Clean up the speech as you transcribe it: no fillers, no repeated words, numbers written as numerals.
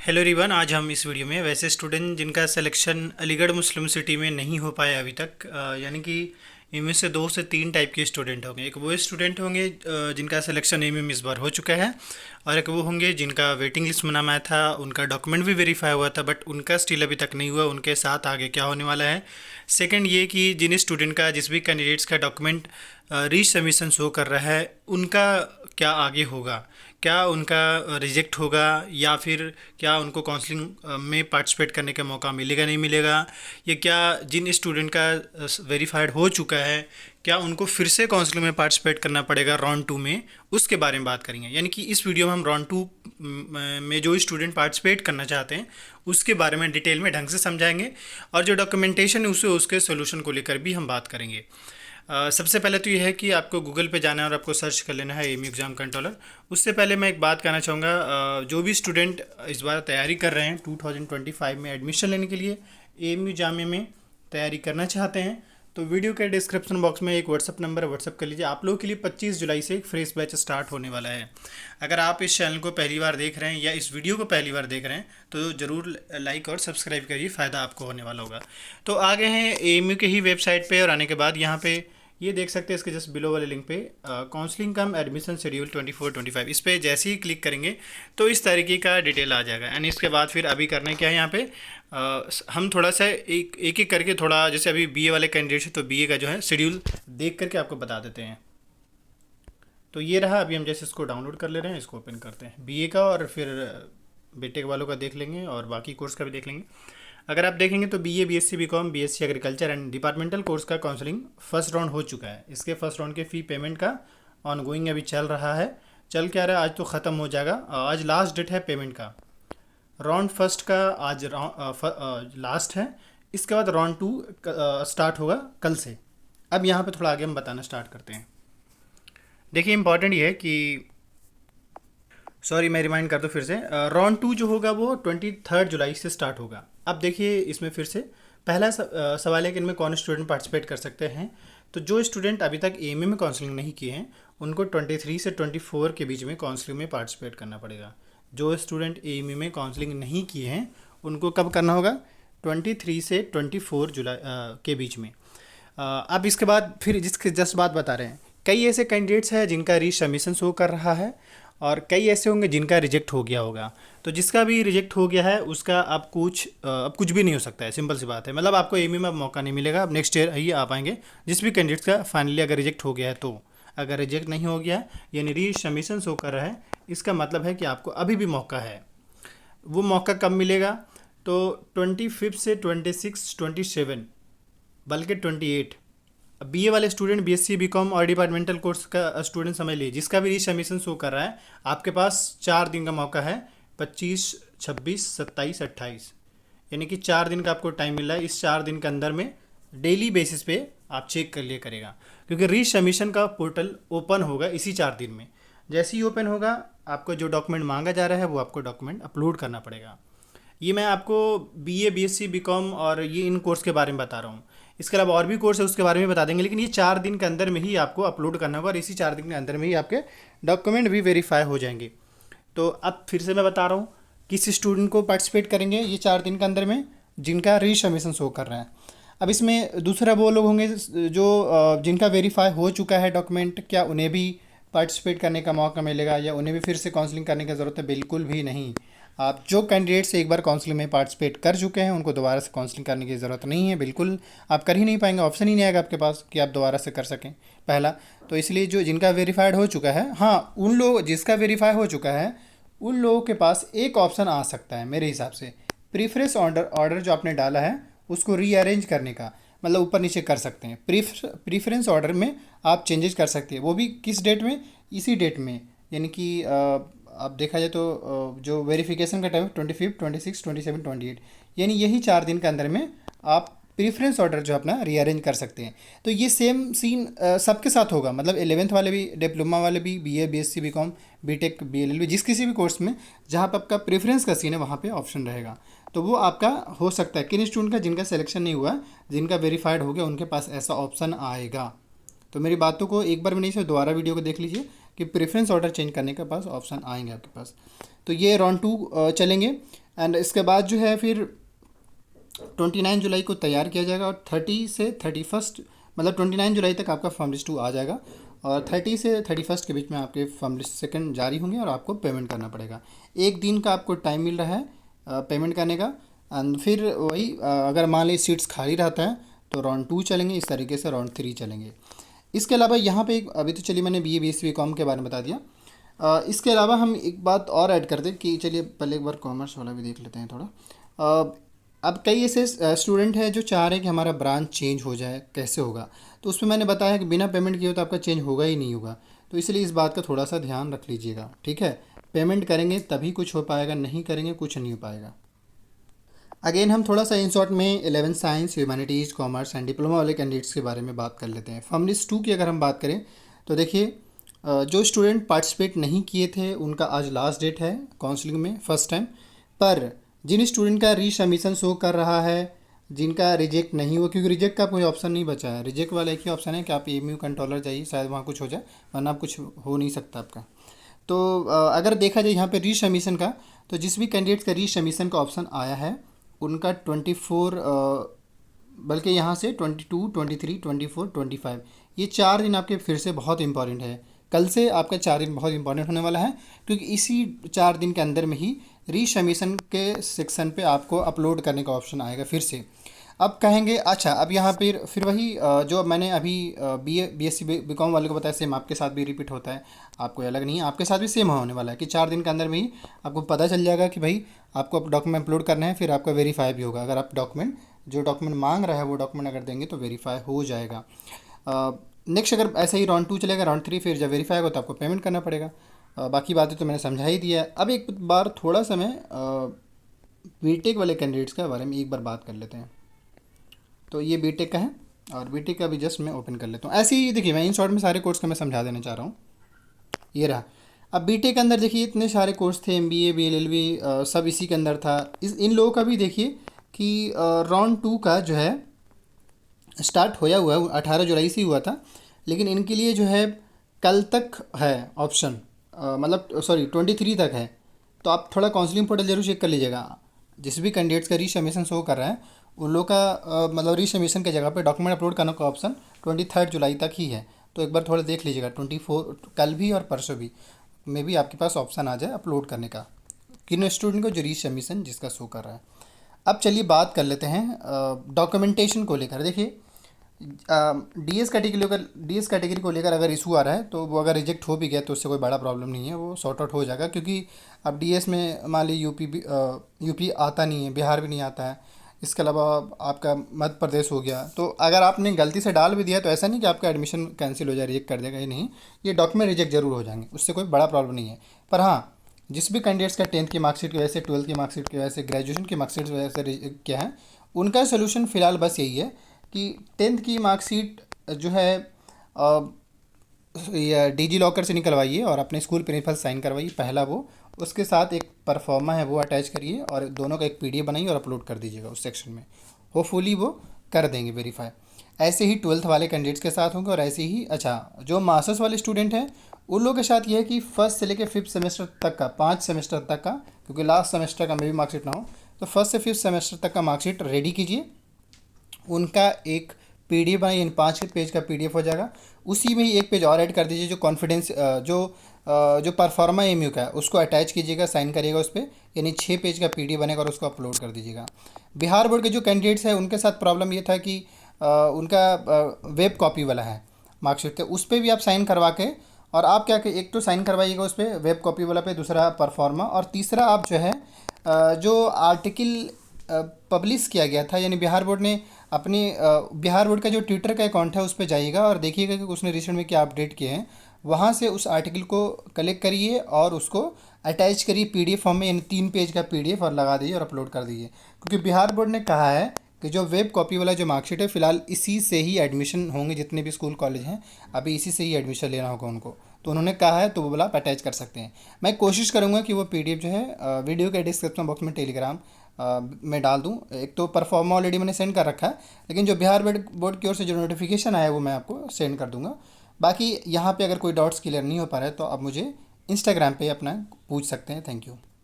Hello everyone. आज हम इस वीडियो में वैसे स्टूडेंट जिनका सिलेक्शन अलीगढ़ मुस्लिम सिटी में नहीं हो पाया अभी तक, यानी कि इनमें से 2 से 3 टाइप के स्टूडेंट होंगे। एक वो स्टूडेंट होंगे जिनका सिलेक्शन एम में इस बार हो चुका है, और एक वो होंगे जिनका वेटिंग लिस्ट में नाम आया था, उनका डॉक्यूमेंट भी वेरीफाई हुआ था बट उनका स्टिल अभी तक नहीं हुआ। उनके साथ आगे क्या होने वाला है। सेकंड ये कि जिन स्टूडेंट का जिस भी कैंडिडेट्स का डॉक्यूमेंट री सबमिशन शो कर रहा है, उनका क्या आगे होगा। क्या उनका रिजेक्ट होगा या फिर क्या उनको काउंसलिंग में पार्टिसिपेट करने का मौका मिलेगा नहीं मिलेगा, या क्या जिन स्टूडेंट का वेरीफाइड हो चुका है क्या उनको फिर से काउंसलिंग में पार्टिसिपेट करना पड़ेगा राउंड 2 में, उसके बारे में बात करेंगे। यानी कि इस वीडियो में हम राउंड 2 में जो स्टूडेंट पार्टिसिपेट करना चाहते हैं उसके बारे में डिटेल में ढंग से समझाएंगे, और जो डॉक्यूमेंटेशन है उसे उसके सोल्यूशन को लेकर भी हम बात करेंगे। सबसे पहले तो ये है कि आपको गूगल पे जाना है और आपको सर्च कर लेना है एएमयू एग्ज़ाम कंट्रोलर। उससे पहले मैं एक बात कहना चाहूँगा, जो भी स्टूडेंट इस बार तैयारी कर रहे हैं 2025 में एडमिशन लेने के लिए एएमयू जामिया में तैयारी करना चाहते हैं, तो वीडियो के डिस्क्रिप्शन बॉक्स में एक व्हाट्सअप नंबर है, व्हाट्सअप कर लीजिए। आप लोगों के लिए 25 जुलाई से एक फ्रेश बैच स्टार्ट होने वाला है। अगर आप इस चैनल को पहली बार देख रहे हैं या इस वीडियो को पहली बार देख रहे हैं तो ज़रूर लाइक और सब्सक्राइब करिए, फ़ायदा आपको होने वाला होगा। तो आगे हैं एएमयू के ही वेबसाइट पे, और आने के बाद यहाँ पे ये देख सकते हैं इसके जस्ट बिलो वाले लिंक पे काउंसलिंग कम एडमिशन शेड्यूल 24-25, इस पर जैसे ही क्लिक करेंगे तो इस तरीके का डिटेल आ जाएगा। एंड इसके बाद फिर अभी करना क्या है यहाँ पे, हम थोड़ा सा एक एक करके थोड़ा, जैसे अभी बीए वाले कैंडिडेट है तो बीए का जो है शेड्यूल देख करके आपको बता देते हैं। तो ये रहा, अभी हम जैसे इसको डाउनलोड कर ले रहे हैं, इसको ओपन करते हैं बीए का, और फिर बीटेक वालों का देख लेंगे और बाकी कोर्स का भी देख लेंगे। अगर आप देखेंगे तो BA, BSc, BCom, BSc agriculture and departmental course का काउंसलिंग फर्स्ट राउंड हो चुका है। इसके फर्स्ट राउंड के फ़ी पेमेंट का ऑनगोइंग अभी चल रहा है। चल क्या रहा है, आज तो ख़त्म हो जाएगा। आज लास्ट डेट है पेमेंट का। राउंड फर्स्ट का आज लास्ट है। इसके बाद राउंड 2 स्टार्ट होगा कल से। अब यहाँ पे थोड़ा आगे हम बताना स्टार्ट करते हैं। देखिए इंपॉर्टेंट ये है कि, सॉरी मैं रिमाइंड कर दूँ फिर से, राउंड 2 जो होगा वो 23 जुलाई से स्टार्ट होगा। अब देखिए इसमें फिर से पहला सवाल है कि इनमें कौन स्टूडेंट पार्टिसिपेट कर सकते हैं। तो जो स्टूडेंट अभी तक एएमयू में काउंसलिंग नहीं किए हैं उनको 23 से 24 के बीच में काउंसलिंग में पार्टिसिपेट करना पड़ेगा। जो स्टूडेंट एएमयू में काउंसलिंग नहीं किए हैं उनको कब करना होगा, 23 से 24 जुलाई के बीच में। अब इसके बाद फिर जिसके जस्ट बात बता रहे हैं, कई ऐसे कैंडिडेट्स हैं जिनका री सबमिशन शो कर रहा है और कई ऐसे होंगे जिनका रिजेक्ट हो गया होगा। तो जिसका भी रिजेक्ट हो गया है उसका अब कुछ भी नहीं हो सकता है। सिंपल सी बात है, मतलब आपको एएमयू में अब मौका नहीं मिलेगा। अब नेक्स्ट ईयर ही आ पाएंगे जिस भी कैंडिडेट्स का फाइनली अगर रिजेक्ट हो गया है। तो अगर रिजेक्ट नहीं हो गया यानी री सबमिशन शो कर रहा है, इसका मतलब है कि आपको अभी भी मौका है। वो मौका कब मिलेगा, तो 25 से 26, 27 बल्कि 28 बीए वाले स्टूडेंट, बीएससी, बीकॉम और डिपार्टमेंटल कोर्स का स्टूडेंट समझ लीजिए, जिसका भी रीसबमिशन शो कर रहा है आपके पास 4 दिन का मौका है, 25, 26, 27, 28, यानी कि 4 दिन का आपको टाइम मिल रहा है। इस 4 दिन के अंदर में डेली बेसिस पे आप चेक कर लिया करेगा, क्योंकि रीसबमिशन का पोर्टल ओपन होगा इसी 4 दिन में। जैसे ही ओपन होगा आपको जो डॉक्यूमेंट मांगा जा रहा है वो आपको डॉक्यूमेंट अपलोड करना पड़ेगा। ये मैं आपको बीए, बीएससी, बीकॉम और ये इन कोर्स के बारे में बता रहा हूँ। इसके अलावा और भी कोर्स है उसके बारे में बता देंगे, लेकिन ये 4 दिन के अंदर में ही आपको अपलोड करना होगा और इसी 4 दिन के अंदर में ही आपके डॉक्यूमेंट भी वेरीफाई हो जाएंगे। तो अब फिर से मैं बता रहा हूँ किस स्टूडेंट को पार्टिसिपेट करेंगे ये 4 दिन के अंदर में, जिनका रीसबमिशन शो कर रहा है। अब इसमें दूसरा वो लोग होंगे जो जिनका वेरीफाई हो चुका है डॉक्यूमेंट, क्या उन्हें भी पार्टिसिपेट करने का मौका मिलेगा या उन्हें भी फिर से काउंसलिंग करने की ज़रूरत है? बिल्कुल भी नहीं। आप जो कैंडिडेट्स एक बार काउंसलिंग में पार्टिसिपेट कर चुके हैं उनको दोबारा से काउंसलिंग करने की ज़रूरत नहीं है। बिल्कुल आप कर ही नहीं पाएंगे, ऑप्शन ही नहीं आएगा आपके पास कि आप दोबारा से कर सकें पहला। तो इसलिए जो जिनका वेरीफाइड हो चुका है, हाँ उन लोग जिसका वेरीफाई हो चुका है उन लोगों के पास एक ऑप्शन आ सकता है मेरे हिसाब से, प्रीफरेंस ऑर्डर जो आपने डाला है उसको रीअरेंज करने का, मतलब ऊपर नीचे कर सकते हैं। प्रीफरेंस ऑर्डर में आप चेंजेस कर सकते हैं, वो भी किस डेट में, इसी डेट में। यानी कि अब देखा जाए तो जो वेरिफिकेशन का टाइम 25, 26, 27, 28, यानी यही 4 दिन के अंदर में आप प्रीफरेंस ऑर्डर जो अपना रीअरेंज कर सकते हैं। तो ये सेम सीन सबके साथ होगा, मतलब 11th वाले भी, डिप्लोमा वाले भी, BA, BSc, BCom, BTech, BLLB, जिस किसी भी कोर्स में जहाँ पर आपका प्रेफरेंस का सीन है वहाँ पे ऑप्शन रहेगा। तो वो आपका हो सकता है किन स्टूडेंट का जिनका सिलेक्शन नहीं हुआ, जिनका वेरीफाइड हो गया उनके पास ऐसा ऑप्शन आएगा। तो मेरी बातों को एक बार भी नहीं से दोबारा वीडियो को देख लीजिए कि प्रेफरेंस ऑर्डर चेंज करने के पास ऑप्शन आएंगे आपके पास। तो ये राउंड 2 चलेंगे। एंड इसके बाद जो है फिर 29 जुलाई को तैयार किया जाएगा, और 30 से 31, मतलब 29 जुलाई तक आपका फॉर्म लिस्ट 2 आ जाएगा, और 30 से 31 के बीच में आपके फॉर्म लिस्ट सेकंड जारी होंगे और आपको पेमेंट करना पड़ेगा। एक दिन का आपको टाइम मिल रहा है पेमेंट करने का। एंड फिर वही अगर मान ली सीट्स खाली रहता है तो राउंड 2 चलेंगे, इस तरीके से राउंड 3 चलेंगे। इसके अलावा यहाँ पे एक, अभी तो चलिए मैंने BA BSc BCom के बारे में बता दिया। इसके अलावा हम एक बात और ऐड कर दें कि चलिए पहले एक बार कॉमर्स वाला भी देख लेते हैं थोड़ा। अब कई ऐसे स्टूडेंट हैं जो चाह रहे हैं कि हमारा ब्रांच चेंज हो जाए, कैसे होगा? तो उसमें मैंने बताया कि बिना पेमेंट किए तो आपका चेंज होगा ही नहीं होगा। तो इसलिए इस बात का थोड़ा सा ध्यान रख लीजिएगा, ठीक है? पेमेंट करेंगे तभी कुछ हो पाएगा, नहीं करेंगे कुछ नहीं हो पाएगा। अगेन हम थोड़ा सा इन शॉर्ट में 11 science, humanities, commerce and diploma वाले कैंडिडेट्स के बारे में बात कर लेते हैं। फॉर्म लिस्ट 2 की अगर हम बात करें तो देखिए, जो स्टूडेंट पार्टिसिपेट नहीं किए थे उनका आज लास्ट डेट है काउंसलिंग में फर्स्ट टाइम। पर जिन स्टूडेंट का रीसबमिशन शो कर रहा है, जिनका रिजेक्ट नहीं हुआ, क्योंकि रिजेक्ट का कोई ऑप्शन नहीं बचा है, रिजेक्ट वाला एक ही ऑप्शन है कि आप AMU कंट्रोलर जाइए, शायद वहाँ कुछ हो जाए, वरना आप कुछ हो नहीं सकता आपका। तो अगर देखा जाए यहाँ पे रीसबमिशन का, तो जिस भी कैंडिडेट्स का रीसबमिशन का ऑप्शन आया है उनका 24, बल्कि यहाँ से 22, 23, 24, 25, ये 4 दिन आपके फिर से बहुत इंपॉर्टेंट है। कल से आपका 4 दिन बहुत इंपॉर्टेंट होने वाला है, क्योंकि इसी 4 दिन के अंदर में ही रीसबमिशन के सेक्शन पे आपको अपलोड करने का ऑप्शन आएगा फिर से। अब कहेंगे अच्छा, अब यहाँ पर फिर वही जो मैंने अभी BA BSc BCom वाले को बताया, सेम आपके साथ भी रिपीट होता है, आपको अलग नहीं है, आपके साथ भी सेम होने वाला है कि 4 दिन के अंदर में ही आपको पता चल जाएगा कि भाई आपको डॉक्यूमेंट अपलोड करना है, फिर आपका वेरीफाई भी होगा। अगर आप जो डॉक्यूमेंट मांग रहा है वो डॉक्यूमेंट अगर देंगे तो वेरीफाई हो जाएगा। नेक्स्ट अगर ऐसे ही राउंड 2 चलेगा, राउंड 3 फिर जब वेरीफाई होगा तो आपको पेमेंट करना पड़ेगा। बाकी बातें तो मैंने समझा ही दिया है। अब एक बार थोड़ा सा मैं बीटेक वाले कैंडिडेट्स के बारे में एक बार बात कर लेते हैं। तो ये बीटेक का है, और बीटेक का भी जस्ट मैं ओपन कर लेता हूँ। ऐसे ही देखिए, मैं इन शॉर्ट में सारे कोर्स का मैं समझा देना चाह रहा हूँ। ये रहा। अब बीटेक के अंदर देखिए इतने सारे कोर्स थे, MBA BLLB सब इसी के अंदर था। इन लोगों का भी देखिए कि राउंड 2 का जो है स्टार्ट होया हुआ है, 18 जुलाई से ही हुआ था, लेकिन इनके लिए जो है कल तक है ऑप्शन, मतलब सॉरी 23 तक है। तो आप थोड़ा काउंसलिंग पोर्टल जरूर चेक कर लीजिएगा। जिस भी कैंडिडेट्स का रीसबमिशन शो कर रहा है उन लोग का मतलब रीसबमिशन की जगह पे डॉक्यूमेंट अपलोड करने का ऑप्शन 23 जुलाई तक ही है। तो एक बार थोड़ा देख लीजिएगा, 24 कल भी और परसों भी में भी आपके पास ऑप्शन आ जाए अपलोड करने का, किन स्टूडेंट को जो रीसबमिशन जिसका शो कर रहा है। अब चलिए बात कर लेते हैं डॉक्यूमेंटेशन को लेकर। देखिए DS कैटेगरी को लेकर अगर इशू आ रहा है तो वो अगर रिजेक्ट हो भी गया तो उससे कोई बड़ा प्रॉब्लम नहीं है, वो सॉर्ट आउट हो जाएगा। क्योंकि अब DS में मान ली यूपी आता नहीं है, बिहार भी नहीं आता है, इसके अलावा आपका मध्य प्रदेश हो गया। तो अगर आपने गलती से डाल भी दिया तो ऐसा नहीं कि आपका एडमिशन कैंसिल हो जाए, रिजेक्ट कर देगा, ये नहीं, ये डॉक्यूमेंट रिजेक्ट जरूर हो जाएंगे, उससे कोई बड़ा प्रॉब्लम नहीं है। पर हाँ, जिस भी कैंडिडेट्स का 10th की मार्कशीट की वजह से, 12th की मार्कशीट की वजह से, ग्रेजुएशन की मार्कशीट की वजह से रिजेक्ट किया है, उनका सोल्यूशन फ़िलहाल बस यही है कि 10th की मार्कशीट जो है या डिजी लॉकर से निकलवाइए और अपने स्कूल प्रिंसिपल साइन करवाइए, पहला वो, उसके साथ एक परफॉर्मा है वो अटैच करिए और दोनों का एक PDF बनाइए और अपलोड कर दीजिएगा उस सेक्शन में। होपफुली वो कर देंगे वेरीफाई। ऐसे ही 12th वाले कैंडिडेट्स के साथ होंगे, और ऐसे ही अच्छा जो मास्टर्स वाले स्टूडेंट हैं उन लोगों के साथ ये है कि फर्स्ट से लेकर 5th सेमेस्टर तक का, 5 सेमेस्टर तक का, क्योंकि लास्ट सेमेस्टर का मे भी मार्कशीट ना हो, तो फर्स्ट से 5th सेमेस्टर तक का मार्कशीट रेडी कीजिए। उनका एक PDF बनाइए, यानी 5 पेज का PDF हो जाएगा। उसी में ही एक पेज और ऐड कर दीजिए जो कॉन्फिडेंस जो परफॉर्मा MU का है उसको अटैच कीजिएगा, साइन करिएगा उस पर, यानी 6 पेज का PDF बनेगा और उसको अपलोड कर दीजिएगा। बिहार बोर्ड के जो कैंडिडेट्स हैं उनके साथ प्रॉब्लम ये था कि उनका वेब कॉपी वाला है मार्कशीट, तो उस पर भी आप साइन करवा के, और आप क्या एक तो साइन करवाइएगा उस पर वेब कॉपी वाला पे, दूसरा परफॉर्मा, और तीसरा आप जो है जो आर्टिकल पब्लिश किया गया था, यानी बिहार बोर्ड ने अपनी बिहार बोर्ड का जो ट्विटर का अकाउंट है उस पर जाइएगा और देखिएगा कि उसने रिसेंट में क्या अपडेट किए हैं, वहाँ से उस आर्टिकल को कलेक्ट करिए और उसको अटैच करिए PDF फॉर्म में, यानी 3 पेज का PDF, और लगा दीजिए और अपलोड कर दीजिए। क्योंकि बिहार बोर्ड ने कहा है कि जो वेब कॉपी वाला जो मार्कशीट है, फिलहाल इसी से ही एडमिशन होंगे, जितने भी स्कूल कॉलेज हैं अभी इसी से ही एडमिशन लेना होगा उनको, तो उन्होंने कहा है तो वो बोला आप अटैच कर सकते हैं। मैं कोशिश करूँगा कि वो PDF जो है वीडियो के डिस्क्रिप्शन बॉक्स में टेलीग्राम में डाल दूँ। एक तो परफॉर्मा ऑलरेडी मैंने सेंड कर रखा है, लेकिन जो बिहार बोर्ड की ओर से जो नोटिफिकेशन आया है वो मैं आपको सेंड कर दूँगा। बाकी यहाँ पे अगर कोई डाउट्स क्लियर नहीं हो पा रहा है तो आप मुझे इंस्टाग्राम पे अपना पूछ सकते हैं। Thank you.